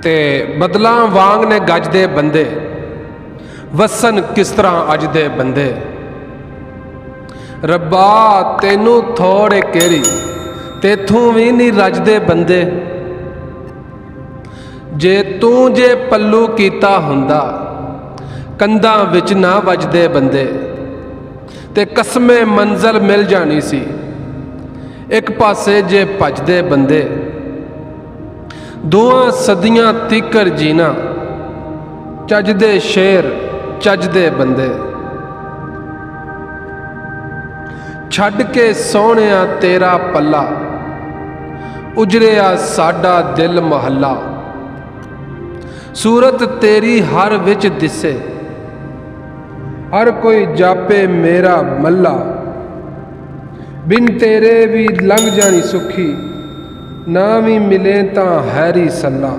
ते बदलां वांग ने गजदे बंदे वसन किस तरह अज दे बंदे। रब्बा तेनू थोड़े केरी तेथों भी नहीं रजदे बंदे। जे तू जे पल्लू कीता हुंदा कंधां विच ना वजदे बंदे ते कसमे मंजिल मिल जानी सी एक पासे जे भजदे बंदे। दुआं सदियां तिकर जीना चजदे शेर चजदे बंदे। छड़ के सोहणिया तेरा पल्ला उजड़िया साडा दिल महला। सूरत तेरी हर विच दिसे हर कोई जापे मेरा मल्ला। बिन तेरे भी लंघ जानी सुखी ना भी मिले तां हैरी सल्ला।